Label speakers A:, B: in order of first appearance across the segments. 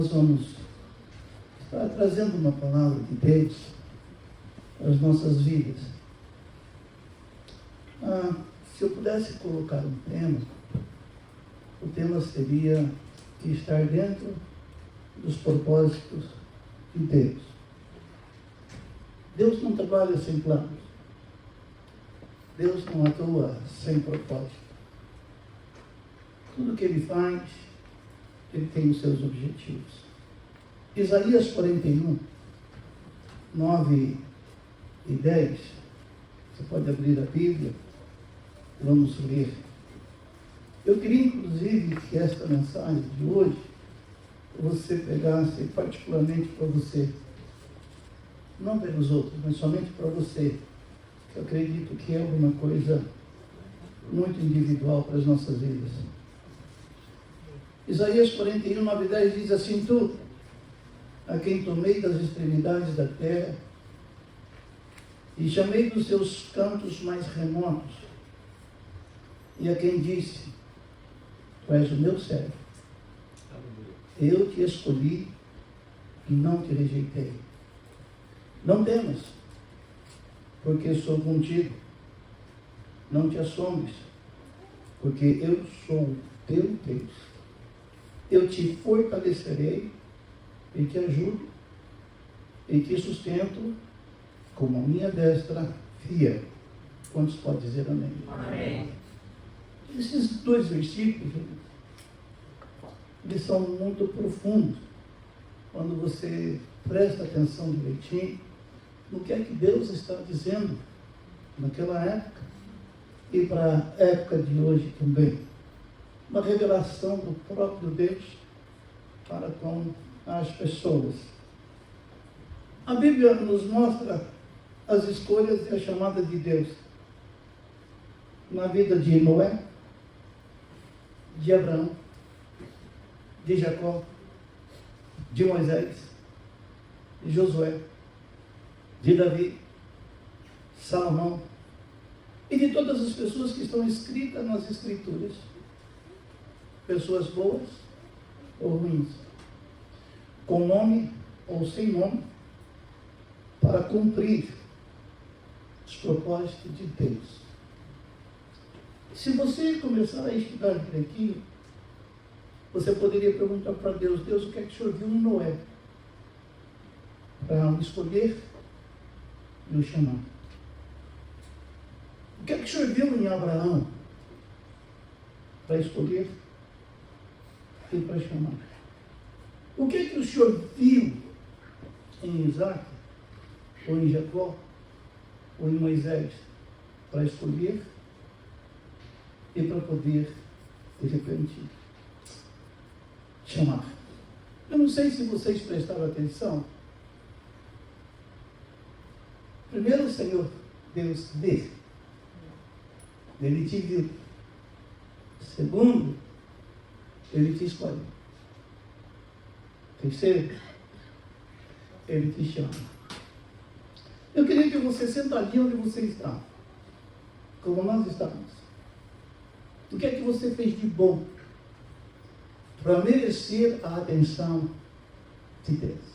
A: Nós vamos estar trazendo uma palavra de Deus para as nossas vidas. Se eu pudesse colocar um tema, o tema seria estar dentro dos propósitos de Deus. Deus não trabalha sem planos. Deus não atua sem propósito. Tudo que Ele faz, Ele tem os seus objetivos. Isaías 41, 9 e 10. Você pode abrir a Bíblia. Vamos ler. Eu queria, inclusive, que esta mensagem de hoje, você pegasse particularmente para você. Não pelos outros, mas somente para você. Eu acredito que é alguma coisa muito individual para as nossas vidas. Isaías 41, 9 e 10 diz assim: Tu, a quem tomei das extremidades da terra, e chamei dos seus cantos mais remotos, e a quem disse: Tu és o meu servo, eu te escolhi e não te rejeitei. Não temas, porque sou contigo. Não te assombres, porque eu sou teu Deus. Eu te fortalecerei e te ajudo e te sustento com a minha destra fiel. Quantos podem dizer amém?
B: Amém.
A: Esses dois versículos, eles são muito profundos. Quando você presta atenção direitinho no que é que Deus está dizendo naquela época e para a época de hoje também. Uma revelação do próprio Deus para com as pessoas. A Bíblia nos mostra as escolhas e a chamada de Deus na vida de Noé, de Abraão, de Jacó, de Moisés, de Josué, de Davi, Salomão e de todas as pessoas que estão escritas nas Escrituras, pessoas boas ou ruins, com nome ou sem nome, para cumprir os propósitos de Deus. Se você começar a estudar direitinho, você poderia perguntar para Deus: Deus, o que é que o Senhor viu em Noé para o escolher e o chamar? O que é que o Senhor viu em Abraão para escolher e para chamar? O que é que o Senhor viu em Isaac, ou em Jacó, ou em Moisés para escolher e para poder, de repente, chamar? Eu não sei se vocês prestaram atenção. Primeiro, o Senhor Deus vê. Ele te viu. Segundo, Ele te escolhe. Terceiro, Ele te chama. Eu queria que você sentaria onde você está, como nós estamos. O que é que você fez de bom para merecer a atenção de Deus?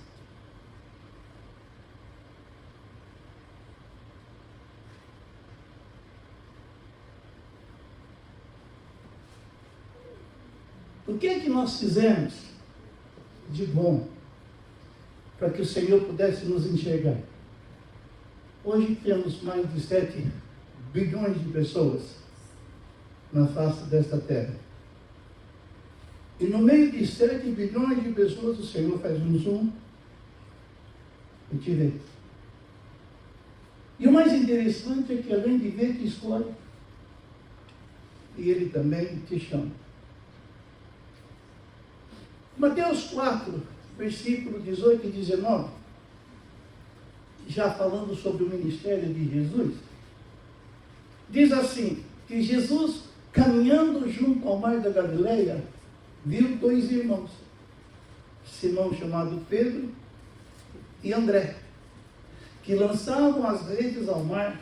A: O que é que nós fizemos de bom para que o Senhor pudesse nos enxergar? Hoje temos mais de 7 bilhões de pessoas na face desta terra. E no meio de 7 bilhões de pessoas, o Senhor faz um zoom e te vê. E o mais interessante é que, além de ver, te escolhe, e Ele também te chama. Mateus 4, versículo 18 e 19, já falando sobre o ministério de Jesus, diz assim, que Jesus, caminhando junto ao mar da Galileia, viu 2 irmãos, Simão, chamado Pedro, e André, que lançavam as redes ao mar,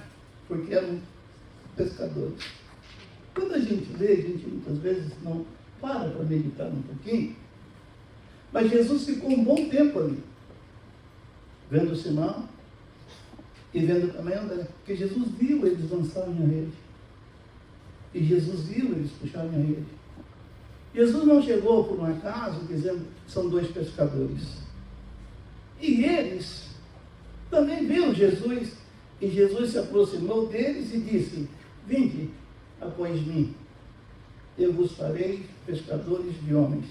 A: porque eram pescadores. Quando a gente lê, a gente muitas vezes não para meditar um pouquinho, Mas Jesus ficou um bom tempo ali, vendo Simão e vendo também André, porque Jesus viu eles lançarem a rede. E Jesus viu eles puxarem a rede. Jesus não chegou por um acaso dizendo que são dois pescadores. E eles também viram Jesus. E Jesus se aproximou deles e disse: vinde após mim, eu vos farei pescadores de homens.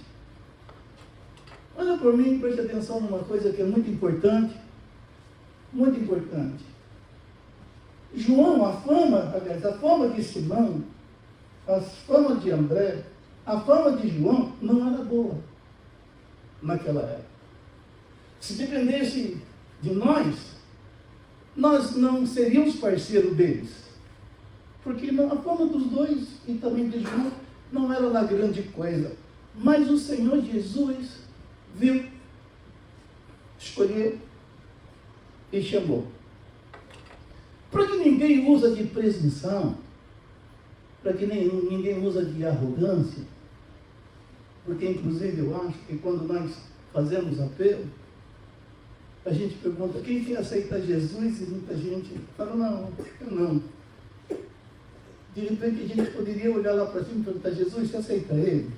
A: Olha por mim, preste atenção numa coisa que é muito importante. Muito importante. João, a fama de Simão, a fama de André, a fama de João não era boa naquela época. Se dependesse de nós não seríamos parceiros deles. Porque a fama dos dois e também de João não era lá grande coisa. Mas o Senhor Jesus viu, escolheu e chamou. Para que ninguém usa de presunção, para que ninguém usa de arrogância, porque inclusive eu acho que quando nós fazemos apelo, a gente pergunta, quem quer aceitar Jesus? E muita gente fala, não, eu não. De repente a gente poderia olhar lá para cima e perguntar, Jesus, você aceita ele?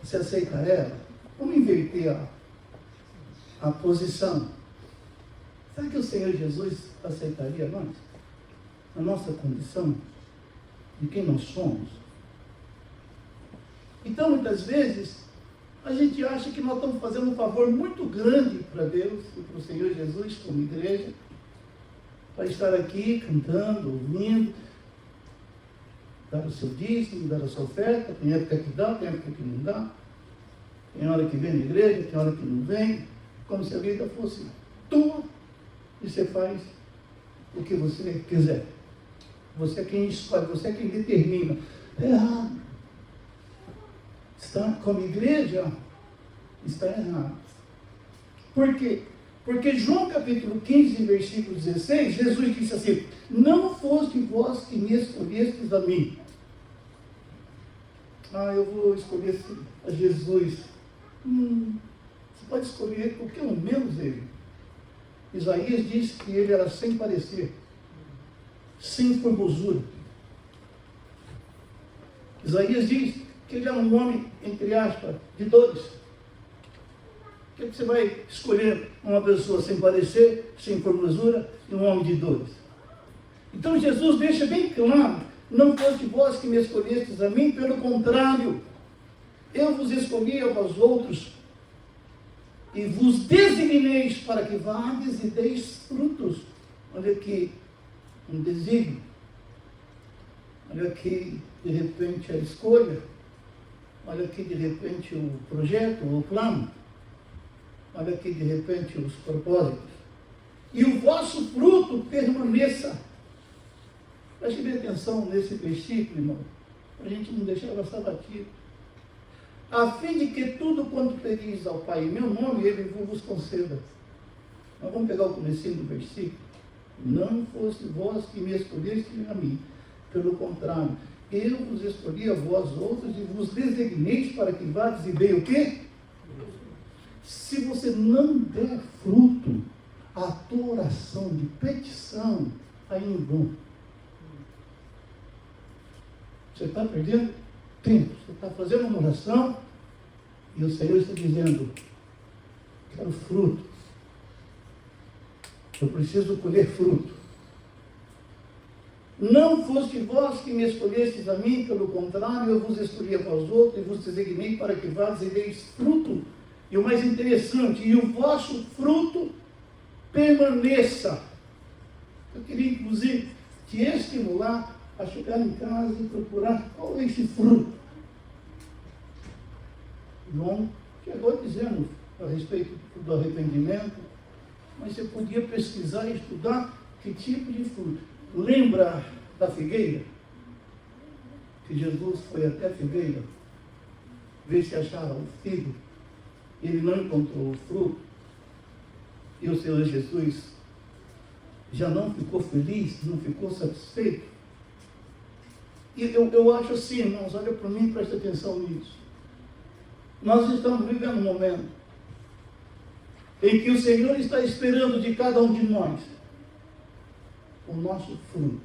A: Você aceita ela? Vamos inverter a posição. Será que o Senhor Jesus aceitaria nós? A nossa condição? De quem nós somos? Então, muitas vezes, a gente acha que nós estamos fazendo um favor muito grande para Deus e para o Senhor Jesus, como igreja, para estar aqui cantando, ouvindo, dar o seu dízimo, dar a sua oferta. Tem época que dá, tem época que não dá. Tem hora que vem na igreja, tem hora que não vem. Como se a vida fosse tua e você faz o que você quiser. Você é quem escolhe, você é quem determina. É errado. Está como igreja, está errado. Por quê? Porque João capítulo 15, versículo 16, Jesus disse assim, não foste vós que me escolhestes a mim. Eu vou escolher a Jesus. Você pode escolher qualquer um, menos ele. Isaías diz que ele era sem parecer, sem formosura. Isaías diz que ele era um homem, entre aspas, de dores. Por que você vai escolher uma pessoa sem parecer, sem formosura e um homem de dores? Então Jesus deixa bem claro, não foste vós que me escolhestes a mim, pelo contrário, eu vos escolhi a vós outros e vos designeis para que vades e deis frutos. Olha aqui, um desígnio. Olha aqui, de repente, a escolha. Olha aqui, de repente, o projeto, o plano. Olha aqui, de repente, os propósitos. E o vosso fruto permaneça. Preste bem atenção nesse versículo, irmão, para a gente não deixar passar batido. A fim de que tudo quanto pedis ao Pai em meu nome, Ele vos conceda. Nós vamos pegar o comecinho do versículo. Não fosse vós que me escolhestes a mim. Pelo contrário, eu vos escolhi a vós outros e vos designeis para que vades e deem o quê? Se você não der fruto, a tua oração de petição está em vão. Você está perdendo tempo. Você está fazendo uma oração e o Senhor está dizendo, quero fruto. Eu preciso colher fruto. Não foste vós que me escolhestes a mim, pelo contrário, eu vos escolhi a vós outros e vos designei para que vades e deis fruto. E o mais interessante, e o vosso fruto permaneça. Eu queria, inclusive, te estimular a chegar em casa e procurar qual é esse fruto. João chegou dizendo a respeito do arrependimento, mas você podia pesquisar e estudar que tipo de fruto. Lembra da figueira? Que Jesus foi até a figueira, ver se achava o figo. Ele não encontrou o fruto. E o Senhor Jesus já não ficou feliz, não ficou satisfeito. E eu acho assim, irmãos, olha para mim e presta atenção nisso. Nós estamos vivendo um momento em que o Senhor está esperando de cada um de nós o nosso fruto.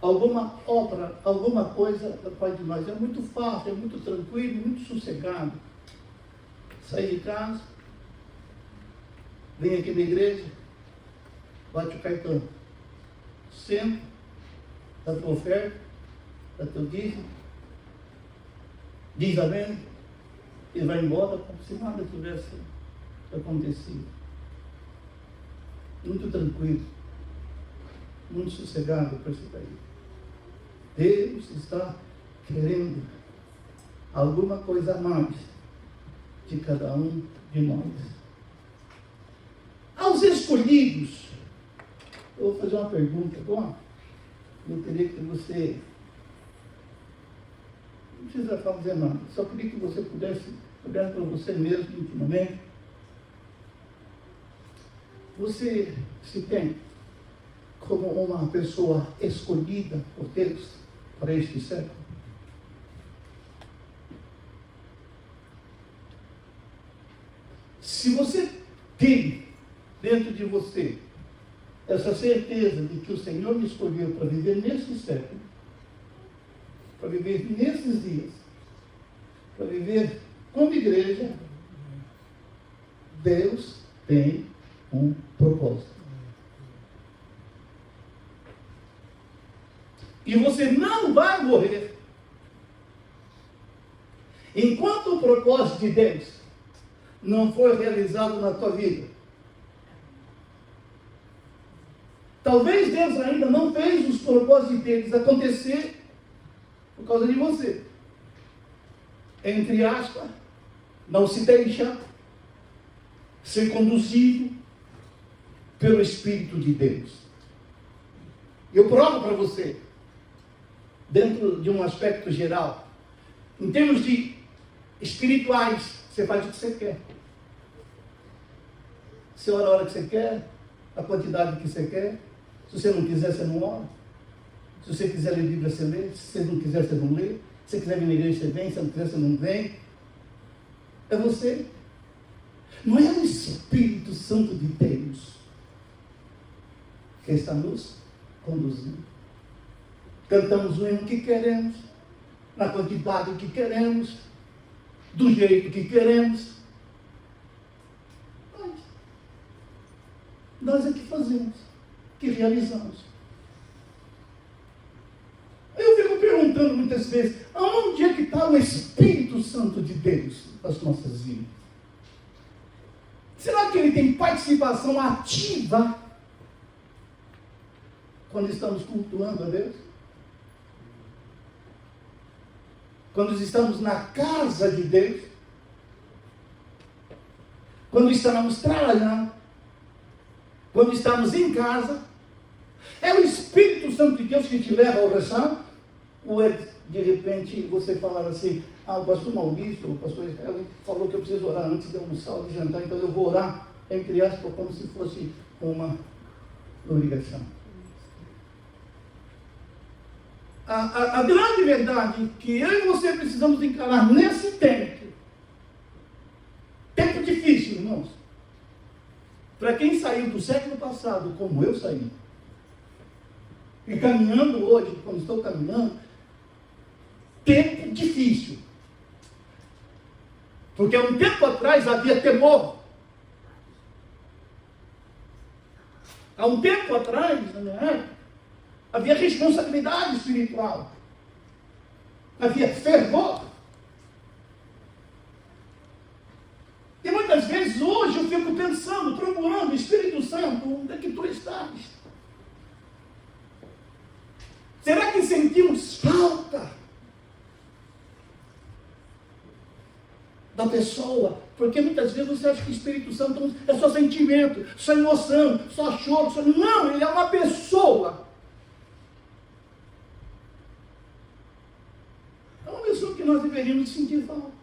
A: Alguma obra, alguma coisa da parte de nós. É muito fácil, é muito tranquilo, muito sossegado. Sair de casa, vem aqui na igreja, bate o cartão, senta, dá tua oferta, dá teu dízimo, diz amém, e vai embora como se nada tivesse acontecido. Muito tranquilo, muito sossegado para isso daí. Deus está querendo alguma coisa a mais de cada um de nós. Aos escolhidos, eu vou fazer uma pergunta agora. Eu queria que você, não precisa fazer nada, só queria que você pudesse olhar para você mesmo intimamente. Você se tem como uma pessoa escolhida por Deus para este século? Se você tem dentro de você essa certeza de que o Senhor me escolheu para viver nesse século, para viver nesses dias, para viver como igreja, Deus tem um propósito. E você não vai morrer enquanto o propósito de Deus não for realizado na tua vida. Talvez Deus ainda não fez os propósitos deles acontecer por causa de você. Entre aspas, não se deixa ser conduzido pelo Espírito de Deus. Eu provo para você, dentro de um aspecto geral, em termos de espirituais, você faz o que você quer. Você ora a hora que você quer, a quantidade que você quer. Se você não quiser, você não ora. Se você quiser ler Bíblia, você lê. Se você não quiser, você não lê. Se você quiser vir na igreja, você vem. Se você não quiser, você não vem. É você. Não é o Espírito Santo de Deus que está nos conduzindo. Cantamos o hino que queremos, na quantidade que queremos, do jeito que queremos. Nós é que fazemos, que realizamos. Eu fico perguntando muitas vezes, aonde é que está o Espírito Santo de Deus nas nossas vidas? Será que ele tem participação ativa quando estamos cultuando a Deus? Quando estamos na casa de Deus? Quando estamos trabalhando? Quando estamos em casa? É o Espírito Santo de Deus que te leva à oração? Ou é, de repente, você falar assim, o pastor Maurício, o pastor Israel, falou que eu preciso orar antes de almoçar ou de jantar, então eu vou orar, entre aspas, como se fosse uma obrigação. A grande verdade que eu e você precisamos encarar nesse tempo difícil, irmãos, para quem saiu do século passado, como eu saí, e caminhando hoje, como estou caminhando, tempo difícil. Porque há um tempo atrás havia temor. Há um tempo atrás, na minha época, havia responsabilidade espiritual. Havia fervor. E muitas vezes hoje eu fico pensando, procurando, Espírito Santo, onde é que tu estás? Será que sentimos falta da pessoa? Porque muitas vezes você acha que o Espírito Santo é só sentimento, só emoção, só choro, só... Não, ele é uma pessoa. É uma pessoa que nós deveríamos sentir falta.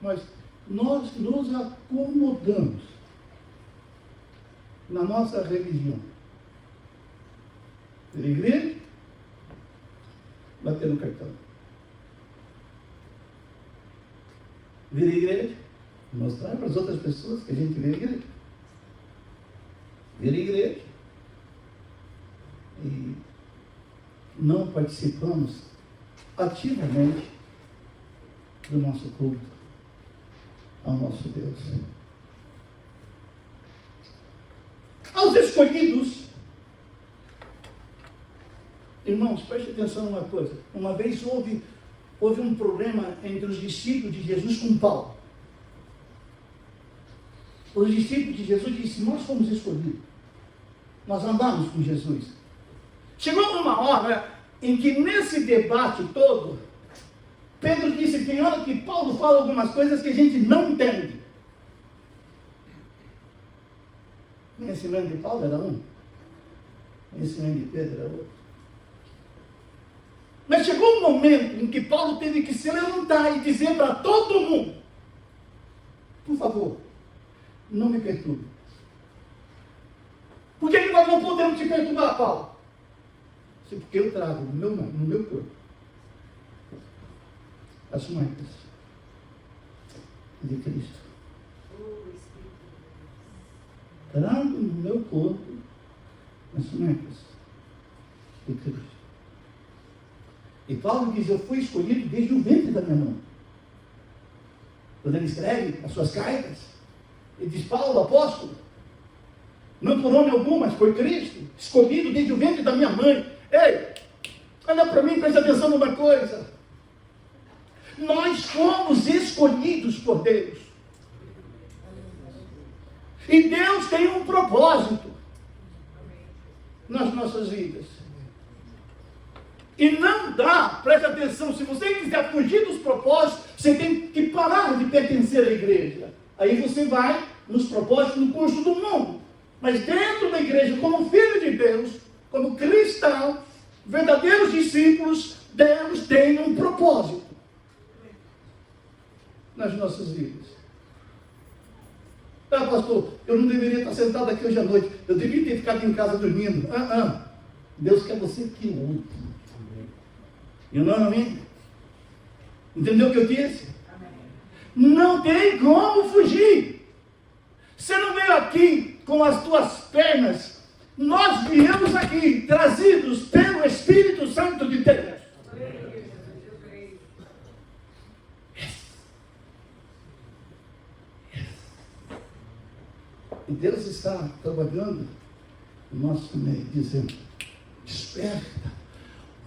A: Mas nós nos acomodamos na nossa religião. Na igreja, bater no cartão. vir à igreja, mostrar para as outras pessoas que a gente vê à igreja. Vir à igreja. E não participamos ativamente do nosso culto ao nosso Deus. Aos escolhidos, irmãos, preste atenção numa coisa. Uma vez houve um problema entre os discípulos de Jesus com Paulo. Os discípulos de Jesus disseram: nós fomos escolhidos, nós andamos com Jesus. Chegou uma hora em que nesse debate todo, Pedro disse que tem hora que Paulo fala algumas coisas que a gente não entende. O conhecimento de Paulo era um, o conhecimento de Pedro era outro. Mas chegou um momento em que Paulo teve que se levantar e dizer para todo mundo: por favor, não me perturbe. Por que nós não podemos te perturbar, Paulo? Porque eu trago no meu corpo as marcas de Cristo. Trago no meu corpo as marcas de Cristo. E Paulo diz: eu fui escolhido desde o ventre da minha mãe. Quando ele escreve as suas cartas, ele diz: Paulo, apóstolo, não por homem algum, mas por Cristo, escolhido desde o ventre da minha mãe. Ei, olha para mim, presta atenção numa coisa. Nós fomos escolhidos por Deus. E Deus tem um propósito nas nossas vidas. E não dá, presta atenção, se você quiser fugir dos propósitos, você tem que parar de pertencer à igreja. Aí você vai nos propósitos no curso do mundo. Mas dentro da igreja, como filho de Deus, como cristão, verdadeiros discípulos, Deus tem um propósito nas nossas vidas. Ah, pastor, eu não deveria estar sentado aqui hoje à noite, eu deveria ter ficado em casa dormindo. Deus quer você que ouve. E o nome? Entendeu o que eu disse? Não tem como fugir. Você não veio aqui com as tuas pernas. Nós viemos aqui trazidos pelo Espírito Santo de Deus. E Deus está trabalhando no nosso meio, dizendo: desperta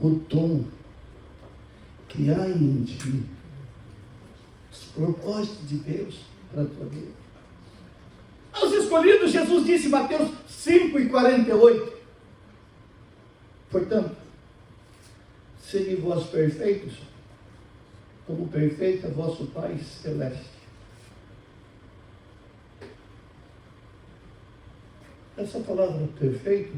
A: o dom que há em ti, os propósitos de Deus para a tua vida. Aos escolhidos, Jesus disse em Mateus 5:48: portanto, sede vós perfeitos, como perfeito é vosso Pai Celeste. Essa palavra perfeito,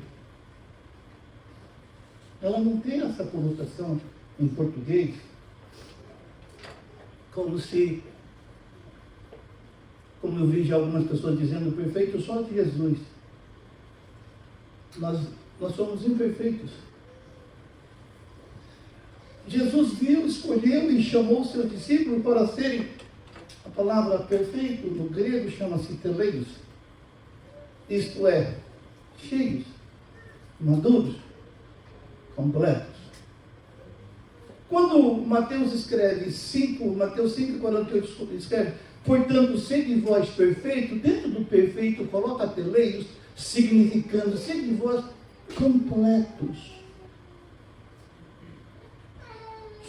A: ela não tem essa conotação em português, como eu vi já algumas pessoas dizendo, perfeito só de Jesus. Nós somos imperfeitos. Jesus viu, escolheu e chamou seus discípulos para serem, a palavra perfeito no grego chama-se teleios, isto é, cheios, maduros, completos. Quando Mateus escreve Mateus 5:48 escreve, portanto, sede vós perfeito, dentro do perfeito coloca teleios, significando, sede vós completos.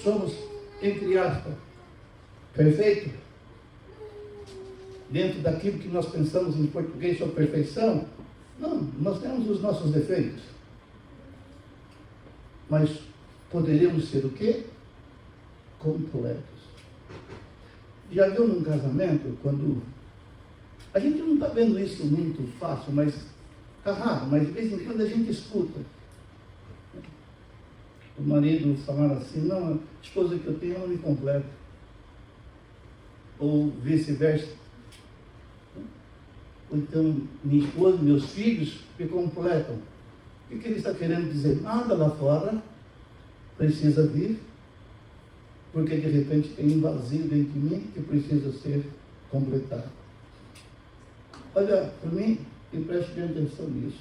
A: Somos, entre aspas, perfeito, dentro daquilo que nós pensamos em português sobre perfeição. Não, nós temos os nossos defeitos. Mas poderíamos ser o quê? Completos. Já viu num casamento, quando... A gente não está vendo isso muito fácil, mas está raro, mas de vez em quando a gente escuta o marido falar assim: não, a esposa que eu tenho não me completa. Ou vice-versa. Ou então, minha esposa, meus filhos me completam. O que ele está querendo dizer? Nada lá fora precisa vir porque de repente tem um vazio dentro de mim que precisa ser completado. Olha para mim e preste bem atenção nisso.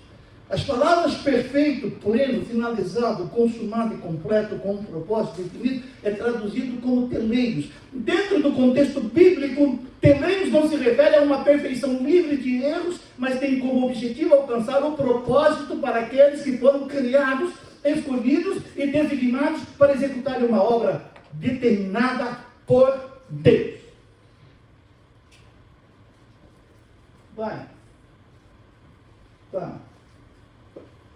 A: As palavras perfeito, pleno, finalizado, consumado e completo, com um propósito definido, é traduzido como teleios. Dentro do contexto bíblico, teleios não se refere a uma perfeição livre de erros, mas tem como objetivo alcançar o propósito para aqueles que foram criados, escolhidos e designados para executar uma obra determinada por Deus. Vai. Tá.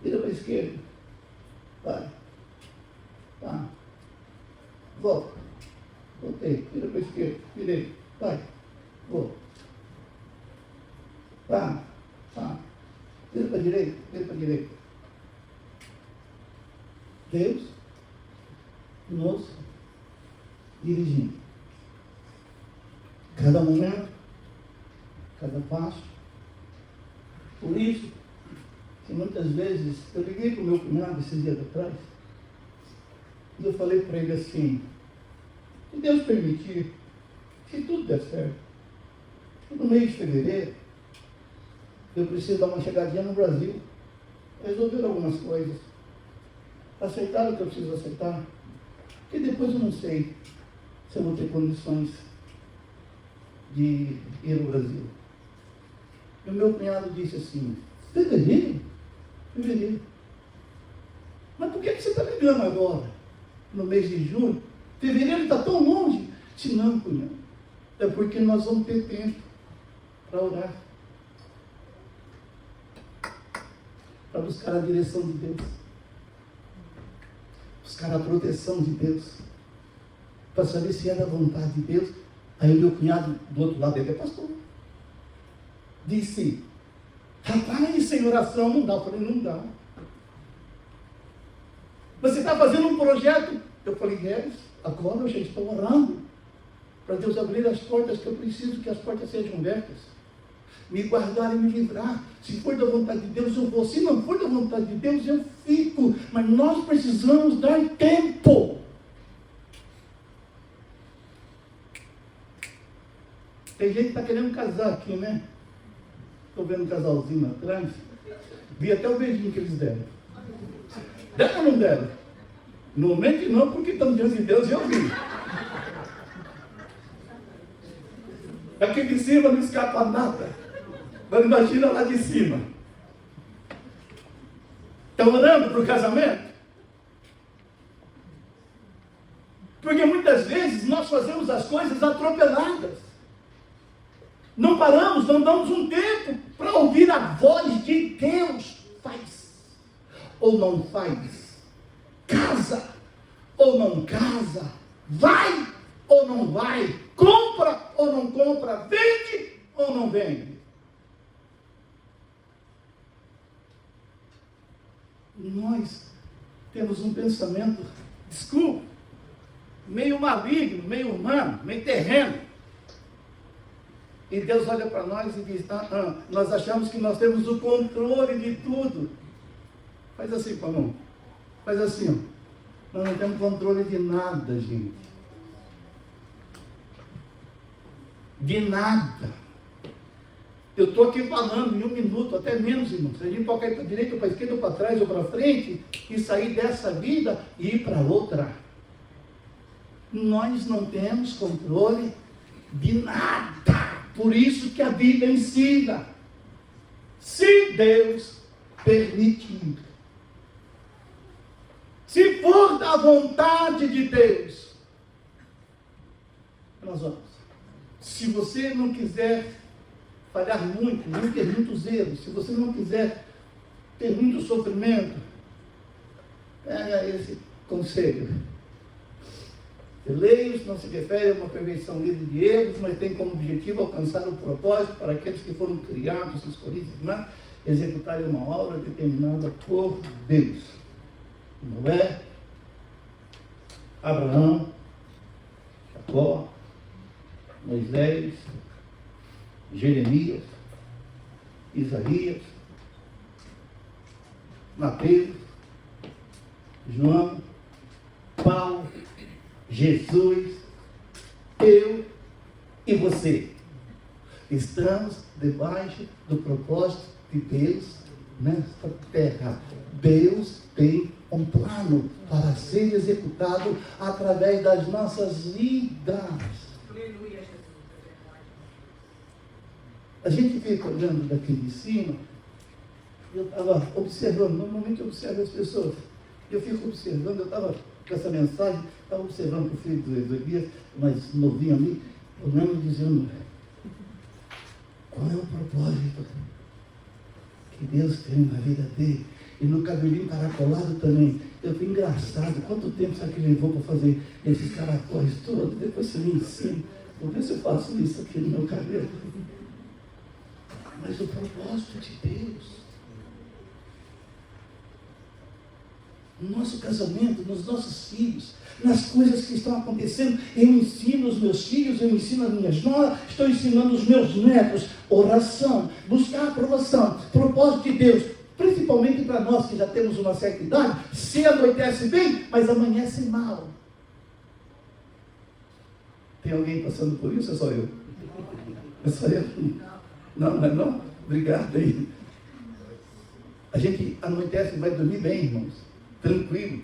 A: Vira para a esquerda. Vai. Tá. Volta. Voltei. Vira para a esquerda. Virei. Vai. Volta. Tá. Tá. Vira para a direita. Vira para a direita. Deus nos dirigindo. Cada momento, cada passo. Por isso, que muitas vezes, eu liguei para o meu cunhado esses dias atrás, e eu falei para ele assim, se Deus permitir, se tudo der certo, no mês de fevereiro, eu preciso dar uma chegadinha no Brasil, resolver algumas coisas, aceitar o que eu preciso aceitar, e depois eu não sei se eu vou ter condições de ir ao Brasil. E o meu cunhado disse assim, fevereiro? Fevereiro. Mas por que você está ligando agora? No mês de julho? Fevereiro está tão longe. Se não, cunhado, é porque nós vamos ter tempo para orar. Para buscar a direção de Deus. Buscar a proteção de Deus. Para saber se é da vontade de Deus. Aí o meu cunhado, do outro lado dele, é pastor. Disse, rapaz, sem oração não dá. Eu falei, não dá. Você está fazendo um projeto? Eu falei, agora eu já estou orando para Deus abrir as portas que eu preciso que as portas sejam abertas. Me guardar e me livrar. Se for da vontade de Deus, eu vou. Se não for da vontade de Deus, eu fico. Mas nós precisamos dar tempo. Tem gente que está querendo casar aqui, né? Estou vendo um casalzinho atrás. Vi até o beijinho que eles deram. Deram ou não deram? No momento não, porque estão diante de Deus e eu vi. Aqui de cima não escapa nada. Mas imagina lá de cima. Estão orando para o casamento? Porque muitas vezes nós fazemos as coisas atropeladas. Não paramos, não damos um tempo para ouvir a voz de Deus. Faz ou não faz, casa ou não casa, vai ou não vai, compra ou não compra, vende ou não vende. Nós temos um pensamento, desculpa, meio maligno, meio humano, meio terreno. E Deus olha para nós e diz, nós achamos que nós temos o controle de tudo. Faz assim com a mão. Faz assim, ó. Nós não temos controle de nada, gente. De nada. Eu estou aqui falando em 1 minuto, até menos, irmão. Se a gente pode cair para a direita, para a esquerda, para trás ou para frente, e sair dessa vida e ir para outra. Nós não temos controle de nada. Por isso que a Bíblia ensina, se Deus permitir, se for da vontade de Deus, nós vamos. Se você não quiser falhar muito, não ter muitos erros, se você não quiser ter muito sofrimento, pega esse conselho. Teleios não se refere a uma perfeição livre de erros, mas tem como objetivo alcançar o propósito para aqueles que foram criados, escolhidos, né? Executarem uma obra determinada por Deus. Noé, Abraão, Jacó, Moisés, Jeremias, Isaías, Mateus, João, Paulo, Jesus, eu e você estamos debaixo do propósito de Deus nesta terra. Deus tem um plano para ser executado através das nossas vidas. A gente fica olhando daqui de cima. Eu estava observando, normalmente eu observo as pessoas. Eu fico observando, eu estava com essa mensagem, estava observando o filho do Elias, mais novinho ali, olhando e dizendo, qual é o propósito que Deus tem na vida dele? E no cabelinho caracolado também. Eu fui engraçado, quanto tempo será que levou para fazer esses caracóis todos? Depois você me ensina. Vou ver se eu faço isso aqui no meu cabelo. Mas o propósito de Deus. No nosso casamento, nos nossos filhos, nas coisas que estão acontecendo, eu ensino os meus filhos, eu ensino as minhas noras, estou ensinando os meus netos, oração, buscar aprovação, propósito de Deus, principalmente para nós que já temos uma certa idade, se anoitece bem, mas amanhece mal. Tem alguém passando por isso ou é só eu? É só eu? Não, não é não? Obrigado aí. A gente anoitece e vai dormir bem, irmãos. Tranquilo.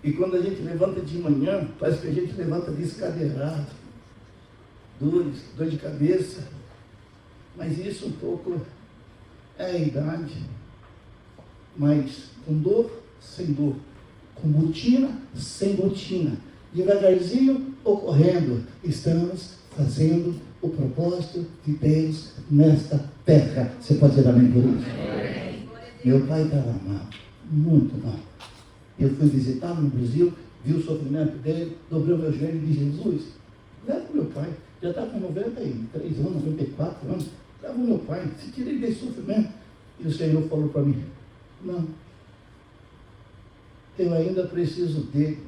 A: E quando a gente levanta de manhã, parece que a gente levanta descadeirado. Dor de cabeça. Mas isso um pouco é a idade. Mas com dor, sem dor. Com botina, sem botina. Devagarzinho ou correndo, estamos fazendo o propósito de Deus nesta terra. Você pode dizer amém por isso? Meu pai estava mal, muito mal. Eu fui visitá-lo no Brasil, vi o sofrimento dele, dobrei o meu joelho e disse, Jesus, leva o meu pai, já está com 93 anos, 94 anos, leva o meu pai, se tira ele desse sofrimento. E o Senhor falou para mim, não, eu ainda preciso dele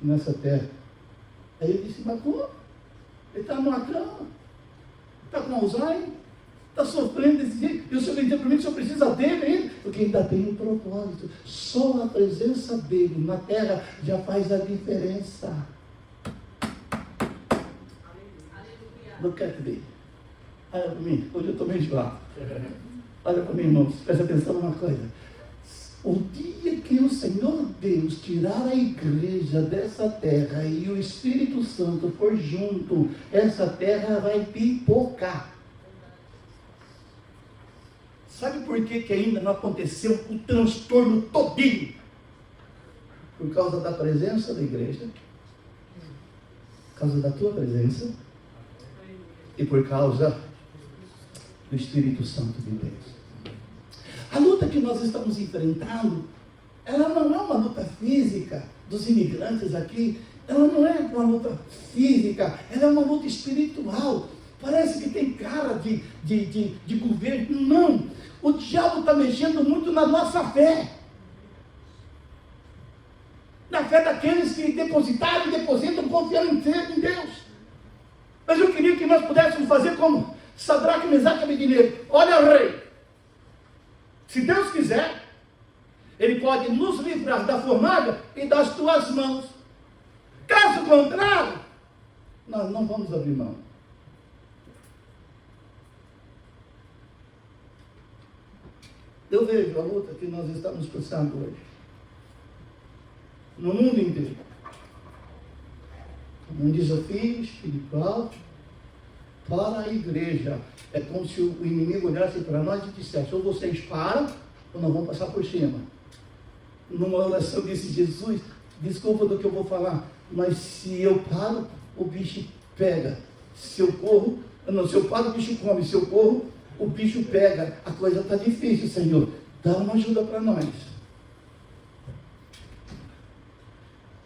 A: nessa terra. Aí eu disse, mas como? Ele está numa cama, está com Alzheimer, está sofrendo desse jeito. E o Senhor me disse para mim que o Senhor precisa dele ainda, porque ainda tem um propósito. Só a presença dele na terra já faz a diferença. Look at me. Olha para mim, hoje eu estou meio enjoado. Olha para mim, irmãos, presta atenção numa coisa. O dia que o Senhor Deus tirar a igreja dessa terra e o Espírito Santo for junto, essa terra vai pipocar. Sabe por que ainda não aconteceu o transtorno todinho? Por causa da presença da igreja, por causa da tua presença e por causa do Espírito Santo de Deus. A luta que nós estamos enfrentando, ela não é uma luta física dos imigrantes aqui, ela não é uma luta física, ela é uma luta espiritual. Parece que tem cara de governo. Não, o diabo está mexendo muito na nossa fé. Na fé daqueles que depositaram e depositam confiando em Deus. Mas eu queria que nós pudéssemos fazer como Sadraque, Mesaque e Abednego. Olha, rei, se Deus quiser, Ele pode nos livrar da fornalha e das tuas mãos. Caso contrário, nós não vamos abrir mão. Eu vejo a luta que nós estamos passando hoje, no mundo inteiro. Um desafio espiritual para a igreja. É como se o inimigo olhasse para nós e dissesse, ou vocês param, ou nós vamos passar por cima. Numa oração disse Jesus, desculpa do que eu vou falar, mas se eu paro, o bicho pega. Se eu corro, não, se eu paro, o bicho come. Se eu corro, o bicho pega. A coisa está difícil, Senhor. Dá uma ajuda para nós.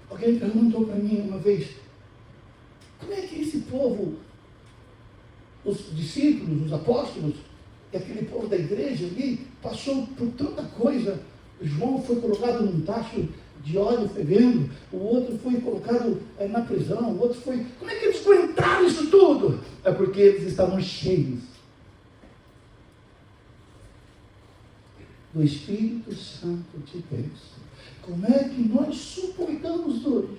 A: Alguém perguntou para mim uma vez, como é que esse povo, os discípulos, os apóstolos, aquele povo da igreja ali, passou por tanta coisa. João foi colocado num tacho de óleo fervendo, o outro foi colocado na prisão, o outro foi... Como é que eles aguentaram isso tudo? É porque eles estavam cheios do Espírito Santo de Deus. Como é que nós suportamos hoje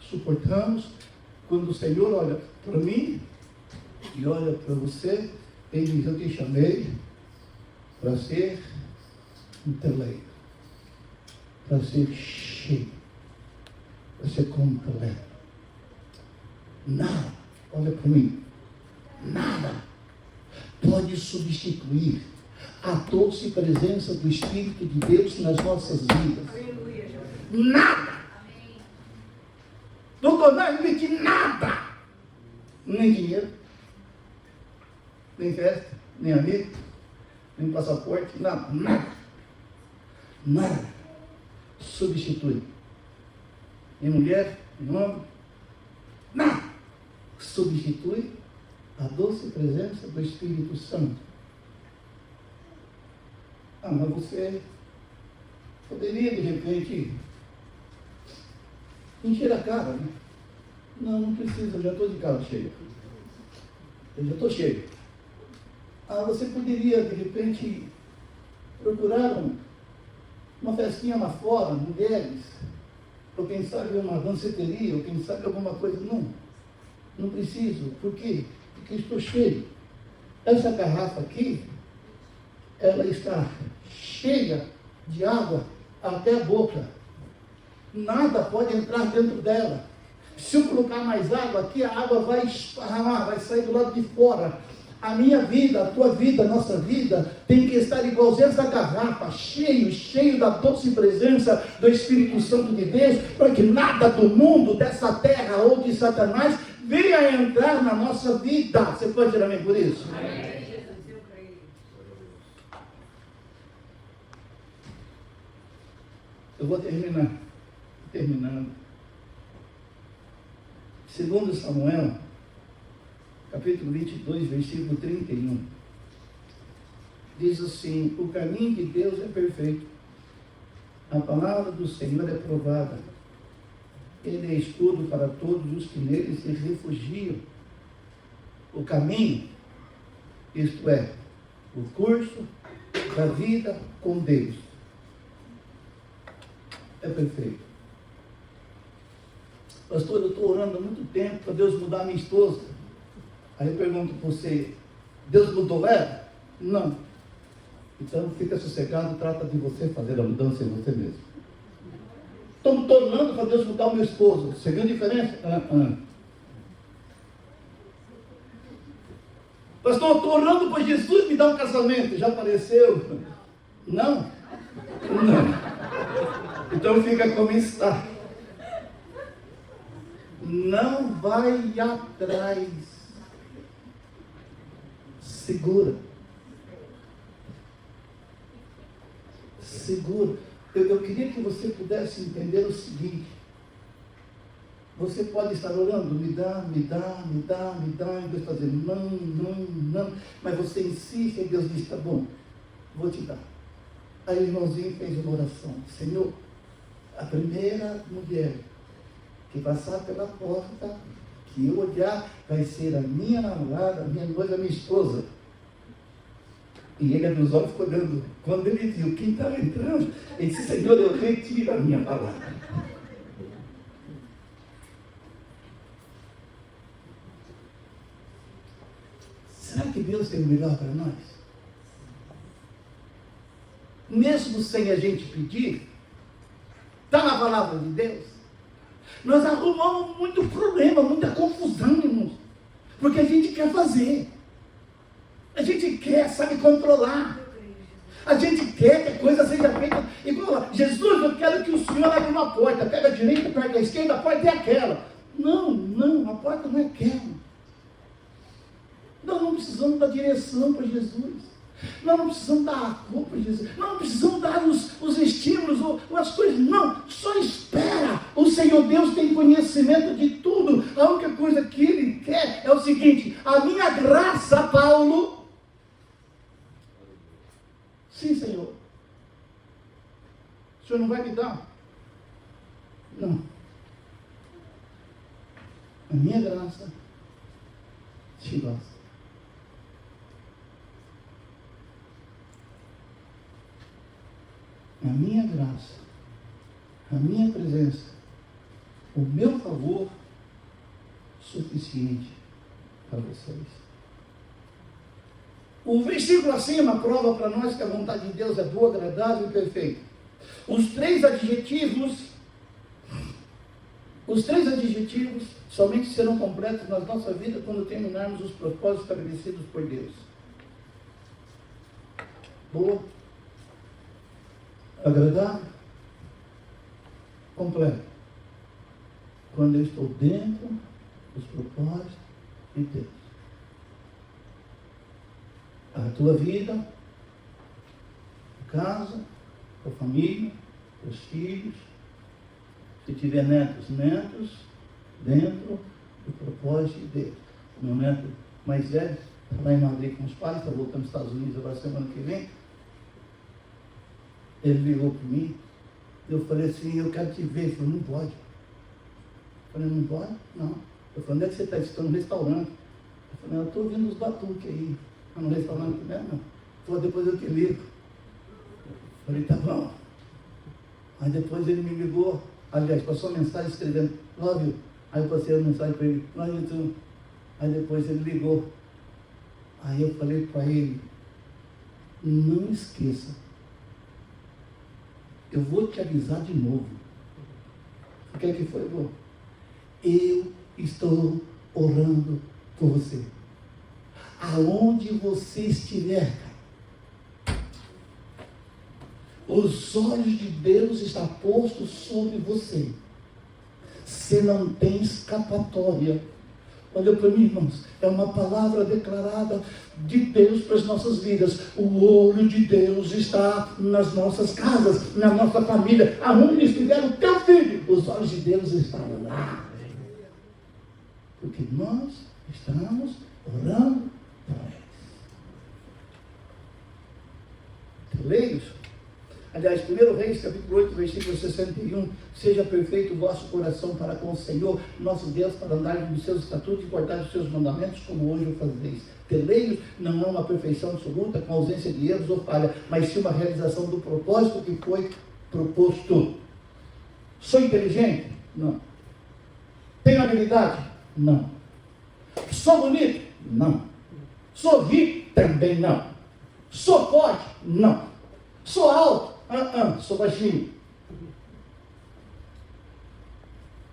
A: suportamos. Quando o Senhor olha para mim e olha para você, Ele diz: eu te chamei para ser intelecto, para ser cheio, para ser completo. Nada, olha para mim, nada pode substituir a doce presença do Espírito de Deus nas nossas vidas. Nada. Doutor, não admite nada. Nem dinheiro, nem festa, nem amigo, nem passaporte, nada, nada. Nada substitui. Nem mulher, nem homem, nada substitui a doce presença do Espírito Santo. Ah, mas você poderia de repente encher a cara, né? Não precisa, eu já estou de cara cheia. Eu já estou cheio. Ah, você poderia de repente procurar uma festinha lá fora, mulheres, ou quem sabe uma danceteria, ou quem sabe alguma coisa. Não preciso. Por quê? Porque estou cheio. Essa garrafa aqui, ela está cheia de água até a boca. Nada pode entrar dentro dela. Se eu colocar mais água aqui, a água vai esparramar, vai sair do lado de fora. A minha vida, a tua vida, a nossa vida tem que estar igualzinho essa garrafa, cheio da doce presença do Espírito Santo de Deus, para que nada do mundo, dessa terra ou de Satanás venha entrar na nossa vida. Você pode dizer amém por isso? Amém. Eu vou terminando. 2 Samuel, capítulo 22, versículo 31. Diz assim: o caminho de Deus é perfeito, a palavra do Senhor é provada, Ele é escudo para todos os que nele se refugiam. O caminho, isto é, o curso da vida com Deus, é perfeito. Pastor, eu estou orando há muito tempo para Deus mudar a minha esposa. Aí eu pergunto para você: Deus mudou ela? Não. Então fica sossegado, trata de você fazer a mudança em você mesmo. Estou orando para Deus mudar o meu esposo. Você viu a diferença? Pastor, eu estou orando para Jesus me dar um casamento. Já apareceu? Não. Então fica como está. Não vai atrás. Segura. Eu queria que você pudesse entender o seguinte: você pode estar orando, me dá, e Deus está dizendo não, mas você insiste e Deus diz: tá bom, vou te dar. Aí o irmãozinho fez uma oração: Senhor, a primeira mulher que passar pela porta, que eu olhar, vai ser a minha namorada, a minha noiva, a minha esposa. E ele abriu os olhos, ficou olhando. Quando ele viu quem estava entrando, ele disse: Senhor, eu retiro a minha palavra. Será que Deus tem o melhor para nós? Mesmo sem a gente pedir, está na palavra de Deus. Nós arrumamos muito problema, muita confusão, irmãos, porque a gente quer fazer, a gente quer, sabe, controlar, a gente quer que a coisa seja feita igual. Jesus, eu quero que o Senhor abra uma porta, pega a direita, pega a esquerda, a porta é aquela. Não, a porta não é aquela. Nós não precisamos dar direção para Jesus. Nós não precisamos dar a culpa para Jesus. Nós não precisamos dar os estímulos ou as coisas. Não, só espera. O Senhor Deus tem conhecimento de tudo. A única coisa que Ele quer é o seguinte: a minha graça, Paulo. Sim, Senhor. O Senhor não vai me dar? Não. A minha graça te basta. A minha graça, a minha presença, o meu favor suficiente para vocês. O versículo acima prova para nós que a vontade de Deus é boa, agradável e perfeita. Os três adjetivos somente serão completos na nossa vida quando terminarmos os propósitos estabelecidos por Deus. Boa, agradável, completo. Quando eu estou dentro dos propósitos de Deus. A tua vida, a casa, a família, os filhos, se tiver netos, dentro do propósito de Deus. O meu neto mais velho está lá em Madrid com os pais, está voltando aos Estados Unidos agora semana que vem. Ele ligou para mim, eu falei assim, eu quero te ver. Ele falou, não pode. Eu falei, não pode? Não. Eu falei, onde é que você está? Você está no restaurante. Eu falei, eu estou ouvindo os batuques aí. Está no restaurante mesmo? Ele falou, depois eu te ligo. Eu falei, tá bom. Aí depois ele me ligou, aliás, passou uma mensagem escrevendo, love you. Aí eu passei a mensagem para ele, love you too. Aí depois ele ligou. Aí eu falei para ele, não esqueça, eu vou te avisar de novo. O que é que foi, vô? Eu estou orando por você. Aonde você estiver, os olhos de Deus estão postos sobre você. Você não tem escapatória. Olha para mim, irmãos, é uma palavra declarada de Deus para as nossas vidas. O olho de Deus está nas nossas casas, na nossa família. Aonde estiver o teu filho, os olhos de Deus estão lá. Porque nós estamos orando por eles. Leia. Aliás, 1 Reis, capítulo 8, versículo 61, seja perfeito o vosso coração para com o Senhor, nosso Deus, para andar nos seus estatutos e guardar os seus mandamentos, como hoje o fazeis. Teleios não é uma perfeição absoluta, com ausência de erros ou falha, mas sim uma realização do propósito que foi proposto. Sou inteligente? Não. Tenho habilidade? Não. Sou bonito? Não. Sou rico? Também não. Sou forte? Não. Sou alto? Sou baixinho.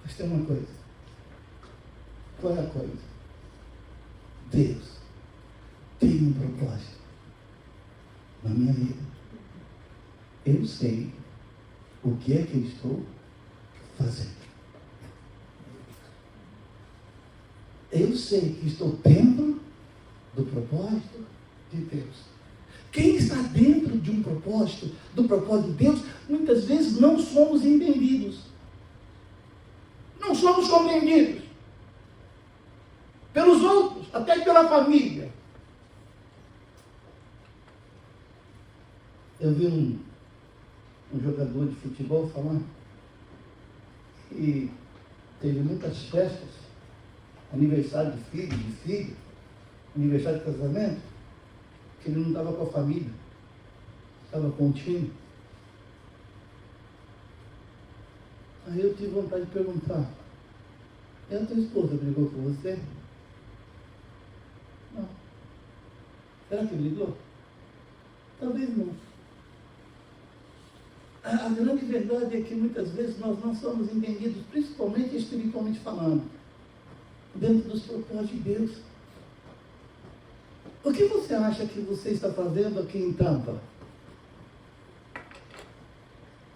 A: Mas tem uma coisa. Qual é a coisa? Deus tem um propósito na minha vida. Eu sei o que é que eu estou fazendo. Eu sei que estou dentro do propósito de Deus. Quem está dentro de um propósito, do propósito de Deus, muitas vezes não somos entendidos. Não somos compreendidos. Pelos outros, até pela família. Eu vi um jogador de futebol falar que teve muitas festas, aniversário de filho, aniversário de casamento, que ele não estava com a família, estava com o time. Aí eu tive vontade de perguntar, e a tua esposa brigou com você? Não. Será que brigou? Talvez não. A grande verdade é que muitas vezes nós não somos entendidos, principalmente espiritualmente falando, dentro dos propósitos de Deus. O que você acha que você está fazendo aqui em Tampa?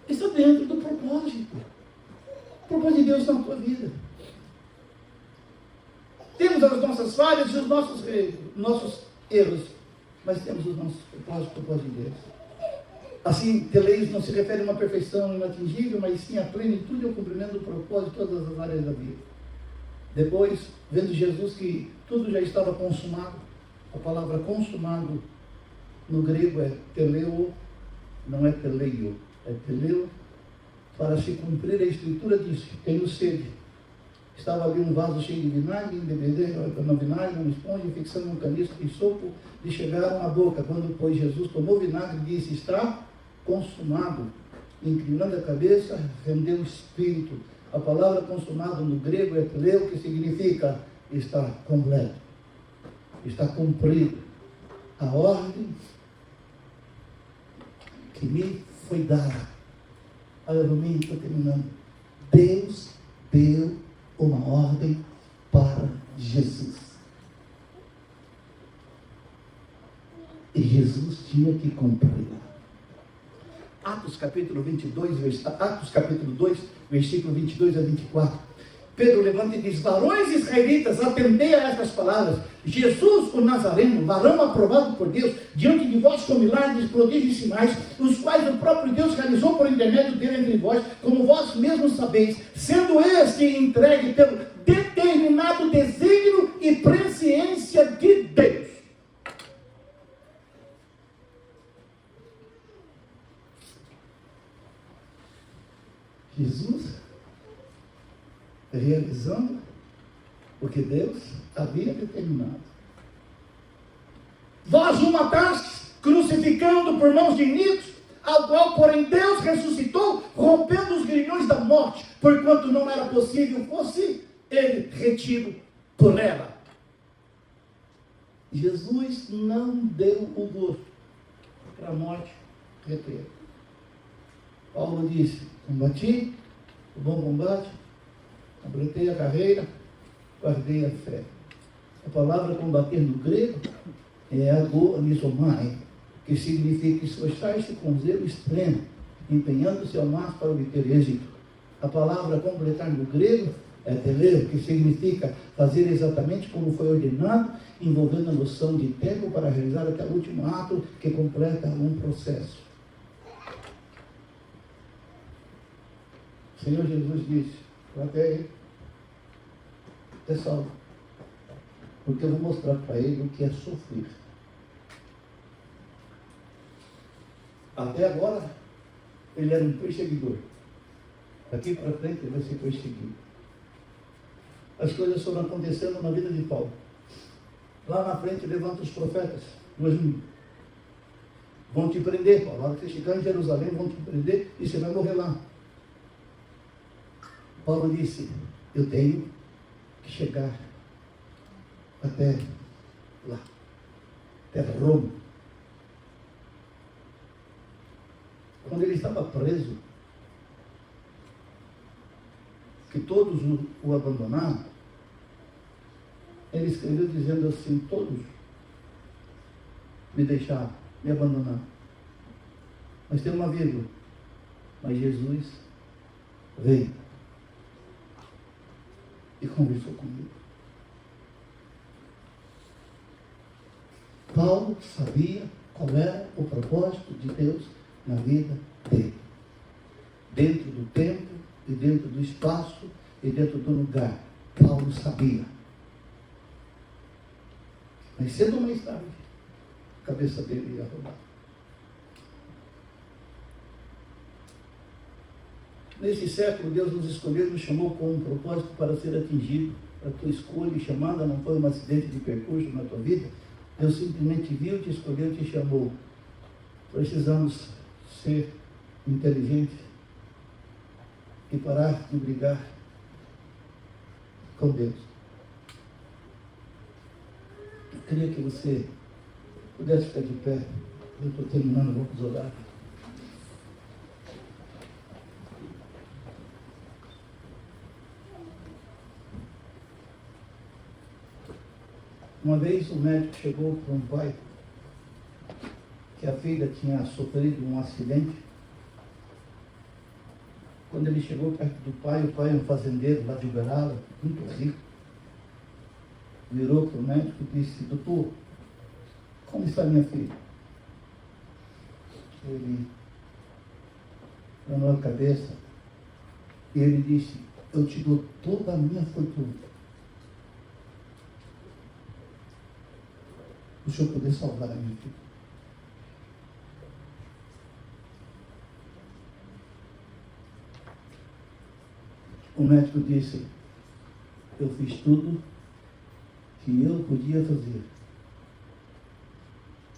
A: Está dentro do propósito. O propósito de Deus na tua vida. Temos as nossas falhas e os nossos erros, mas temos os nossos propósitos, o propósito de Deus. Assim, teleios não se refere a uma perfeição inatingível, mas sim a plenitude e ao cumprimento do propósito de todas as áreas da vida. Depois, vendo Jesus que tudo já estava consumado, a palavra consumado no grego é teleo, não é teleio, é teleo. Para se cumprir a escritura diz, tenho sede. Estava ali um vaso cheio de vinagre, bebendo vinagre, uma esponja, fixando um caniço de sopo, lhe chegaram à boca. Quando, pois, Jesus tomou vinagre, disse, está consumado. Inclinando a cabeça, rendeu o espírito. A palavra consumado no grego é teleu, que significa está completo, está cumprido. A ordem que me foi dada. Olha para mim, estou terminando. Deus deu uma ordem para Jesus. E Jesus tinha que cumprir. Atos capítulo 2, versículo 22 a 24. Pedro levanta e diz: varões israelitas, atendei a estas palavras. Jesus, o Nazareno, varão aprovado por Deus, diante de vós com milagres, prodígios e sinais, os quais o próprio Deus realizou por intermédio dele entre vós, como vós mesmos sabeis, sendo este entregue pelo determinado desígnio e presciência de Deus. Jesus realizando o que Deus havia determinado. Vós o matastes, crucificando por mãos de inimigos, ao qual, porém, Deus ressuscitou, rompendo os grilhões da morte, porquanto não era possível fosse ele retido por ela. Jesus não deu o gosto para a morte reter. Paulo disse: combati o bom combate, completei a carreira, guardei a fé. A palavra combater no grego é agonizomai, que significa esforçar-se com zelo extremo, empenhando-se ao máximo para obter êxito. A palavra completar no grego é teleu, que significa fazer exatamente como foi ordenado, envolvendo a noção de tempo para realizar até o último ato que completa um processo. O Senhor Jesus disse: até salvo, porque eu vou mostrar para ele o que é sofrer. Até agora, ele era um perseguidor. Daqui para frente, ele vai ser perseguido. As coisas foram acontecendo na vida de Paulo. Lá na frente, levanta os profetas. Vão te prender, Paulo. Na hora que você chegar em Jerusalém, vão te prender e você vai morrer lá. Paulo disse: eu tenho que chegar até lá, até Roma. Quando ele estava preso, que todos o abandonaram, ele escreveu dizendo assim: todos me deixaram, me abandonaram. Mas tem uma vírgula: mas Jesus veio e conversou comigo. Paulo sabia qual era o propósito de Deus na vida dele. Dentro do tempo, e dentro do espaço, e dentro do lugar. Paulo sabia. Mas cedo ou mais tarde, a cabeça dele ia rodar. Nesse século, Deus nos escolheu e nos chamou com um propósito para ser atingido. A tua escolha e chamada não foi um acidente de percurso na tua vida. Deus simplesmente viu, te escolheu e te chamou. Precisamos ser inteligentes e parar de brigar com Deus. Eu queria que você pudesse ficar de pé. Eu estou terminando, vamos orar. Uma vez o médico chegou para um pai que a filha tinha sofrido um acidente. Quando ele chegou perto do pai, o pai é um fazendeiro lá de Uberaba, muito rico, virou para o médico e disse: doutor, como está minha filha? Ele abanou a cabeça e ele disse: eu te dou toda a minha fortuna, o senhor poder salvar a minha filha. O médico disse: eu fiz tudo que eu podia fazer.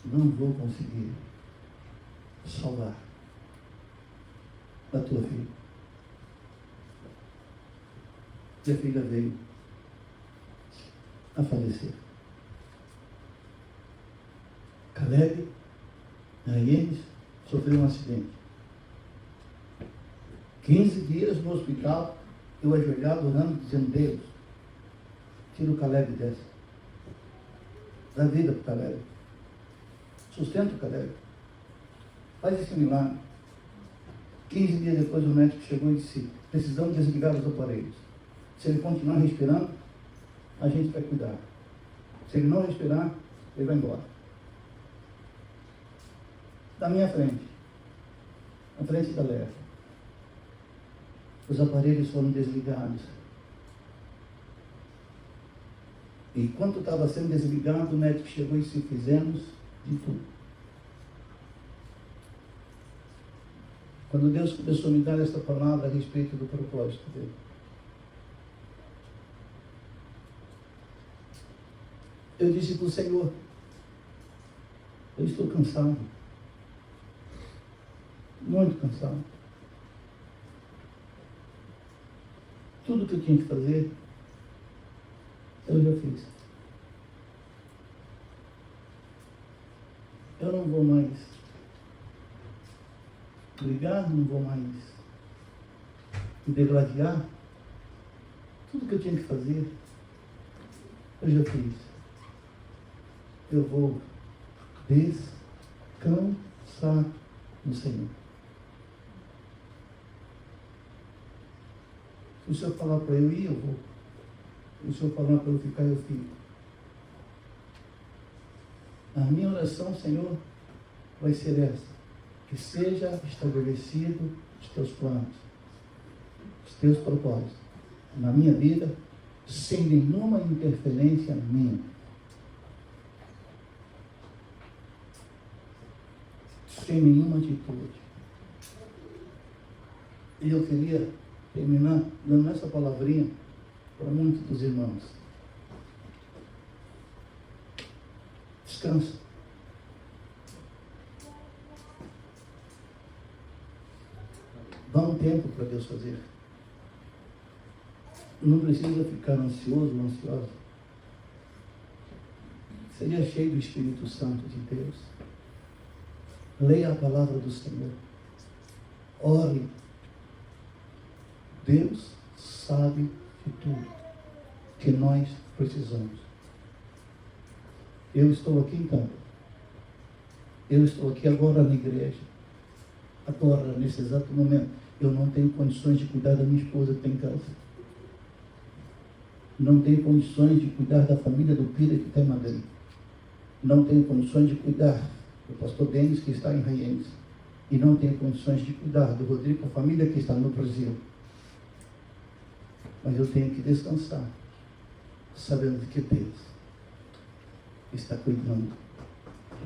A: Não vou conseguir salvar a tua filha. e a filha veio a falecer. Caleb, Ienes, sofreu um acidente. 15 dias no hospital, eu ajoelhado, orando, dizendo: Deus, tira o Caleb dessa. Dá vida para o Caleb. Sustenta o Caleb. Faz esse milagre. 15 dias depois, o médico chegou e disse: precisamos desligar os aparelhos. Se ele continuar respirando, a gente vai cuidar. Se ele não respirar, ele vai embora. Da minha frente, na frente da Léa, os aparelhos foram desligados. E enquanto estava sendo desligado, o médico chegou e disse: fizemos de tudo. Quando Deus começou a me dar esta palavra a respeito do propósito dele, eu disse para o Senhor: eu estou cansado, muito cansado. Tudo que eu tinha que fazer, eu já fiz. Eu não vou mais brigar, não vou mais me degladiar. Tudo que eu tinha que fazer, eu já fiz. Eu vou descansar no Senhor. Se o Senhor falar para eu ir, eu vou. Se o Senhor falar para eu ficar, eu fico. A minha oração, Senhor, vai ser essa: que seja estabelecido os teus planos, os teus propósitos na minha vida, sem nenhuma interferência minha. Sem nenhuma atitude. E eu queria terminar dando essa palavrinha para muitos dos irmãos. Descansa. Dá um tempo para Deus fazer. Não precisa ficar ansioso ou ansiosa. Seja cheio do Espírito Santo de Deus. Leia a palavra do Senhor. Ore. Deus sabe de tudo que nós precisamos. Eu estou aqui em campo. Eu estou aqui agora na igreja. Agora, nesse exato momento, eu não tenho condições de cuidar da minha esposa que tem câncer. Não tenho condições de cuidar da família do Pira que está em Madrid. Não tenho condições de cuidar do pastor Denis que está em Raiense. E não tenho condições de cuidar do Rodrigo, a família que está no Brasil. Mas eu tenho que descansar, sabendo que Deus está cuidando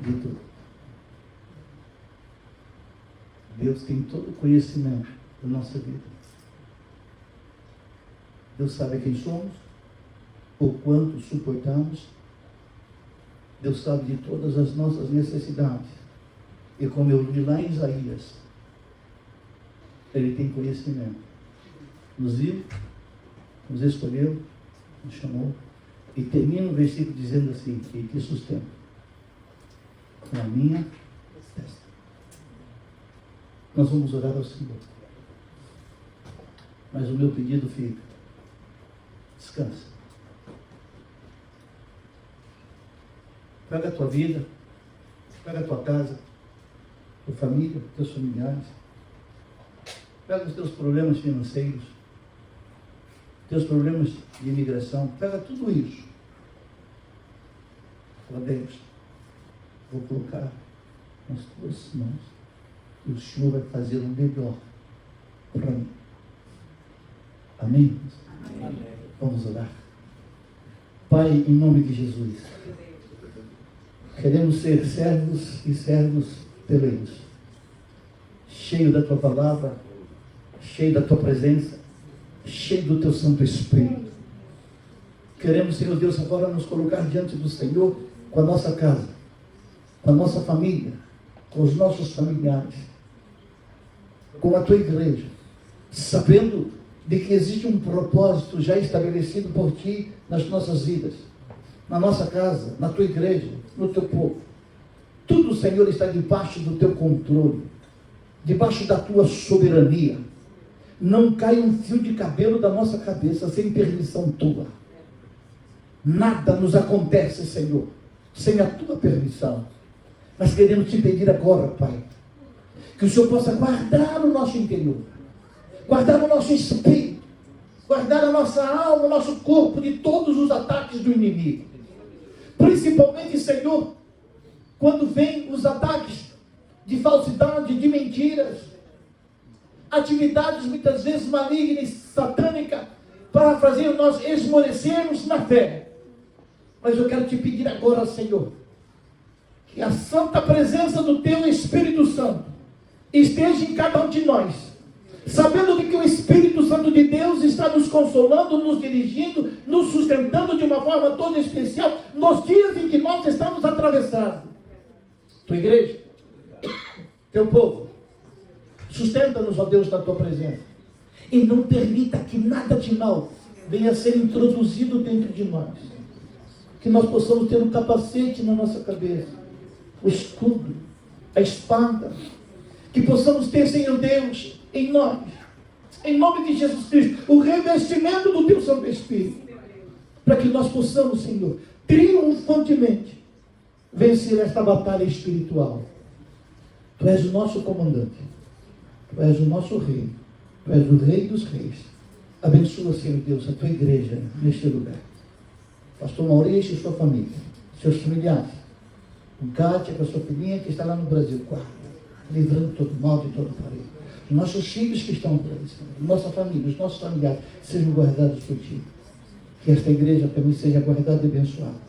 A: de tudo. Deus tem todo o conhecimento da nossa vida. Deus sabe quem somos, o quanto suportamos. Deus sabe de todas as nossas necessidades. E como eu li lá em Isaías, Ele tem conhecimento. Nos viu, nos escolheu, nos chamou. E termina o versículo dizendo assim: e te sustento com a minha testa. Nós vamos orar ao Senhor. Mas o meu pedido fica: descansa. Pega a tua vida, pega a tua casa, tua família, teus familiares. Pega os teus problemas financeiros, teus problemas de imigração. Pega tudo isso. Fala: Deus, vou colocar nas tuas mãos. E o Senhor vai fazer o melhor para mim. Amém? Amém. Vamos orar. Pai, em nome de Jesus, queremos ser servos e servos teleiros, cheio da tua palavra, cheio da tua presença, cheio do teu Santo Espírito. Queremos, Senhor Deus, agora nos colocar diante do Senhor com a nossa casa, com a nossa família, com os nossos familiares, com a tua igreja, sabendo de que existe um propósito já estabelecido por Ti nas nossas vidas, na nossa casa, na Tua igreja, no Teu povo. Tudo, Senhor, está debaixo do Teu controle, debaixo da Tua soberania. Não cai um fio de cabelo da nossa cabeça sem permissão Tua. Nada nos acontece, Senhor, sem a Tua permissão. Nós queremos Te pedir agora, Pai, que o Senhor possa guardar o nosso interior, guardar o nosso espírito, guardar a nossa alma, o nosso corpo de todos os ataques do inimigo. Principalmente, Senhor, quando vem os ataques de falsidade, de mentiras, atividades muitas vezes malignas, satânicas, para fazer nós esmorecermos na fé. Mas eu quero Te pedir agora, Senhor, que a santa presença do Teu Espírito Santo esteja em cada um de nós, sabendo de que o Espírito Santo de Deus está nos consolando, nos dirigindo, nos sustentando de uma forma toda especial, nos dias em que nós estamos atravessando. Tua igreja, Teu povo, sustenta-nos, ó Deus, na Tua presença, e não permita que nada de mal venha a ser introduzido dentro de nós, que nós possamos ter um capacete na nossa cabeça, o escudo, a espada, que possamos ter, Senhor Deus, em nós, em nome de Jesus Cristo, o revestimento do Teu Santo Espírito, para que nós possamos, Senhor, triunfantemente vencer esta batalha espiritual. Tu és o nosso comandante, Tu és o nosso rei, Tu és o rei dos reis. Abençoa, Senhor Deus, a Tua igreja neste lugar. Pastor Maurício e sua família, seus familiares, com Kátia, com a sua filhinha que está lá no Brasil, guarda, livrando todo mal de todo aparelho. Os nossos filhos que estão por aí, nossa família, os nossos familiares, sejam guardados por Ti. Que esta igreja também seja guardada e abençoada.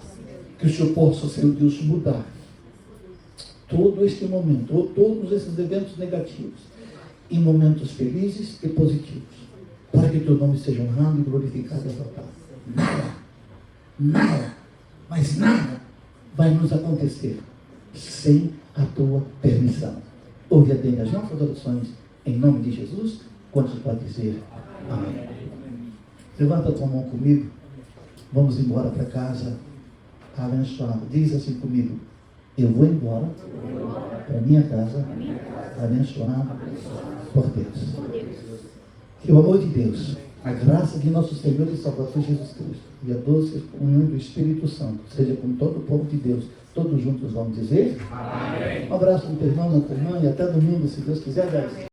A: Que o Senhor possa, Senhor Deus, mudar todo este momento, ou todos esses eventos negativos, em momentos felizes e positivos, para que Teu nome seja honrado e glorificado e exaltado. Nada, mas nada vai nos acontecer sem a Tua permissão. Ouve, atende as nossas orações, em nome de Jesus. Quantos podem dizer amém? Levanta a tua mão comigo. Vamos embora para casa abençoado. Diz assim comigo: eu vou embora para minha casa abençoado por Deus. Que o amor de Deus, a graça de nosso Senhor e Salvador Jesus Cristo e a doce comunhão do Espírito Santo seja com todo o povo de Deus. Todos juntos vamos dizer amém. Um abraço no teu irmão, na tua irmã, e até domingo, se Deus quiser.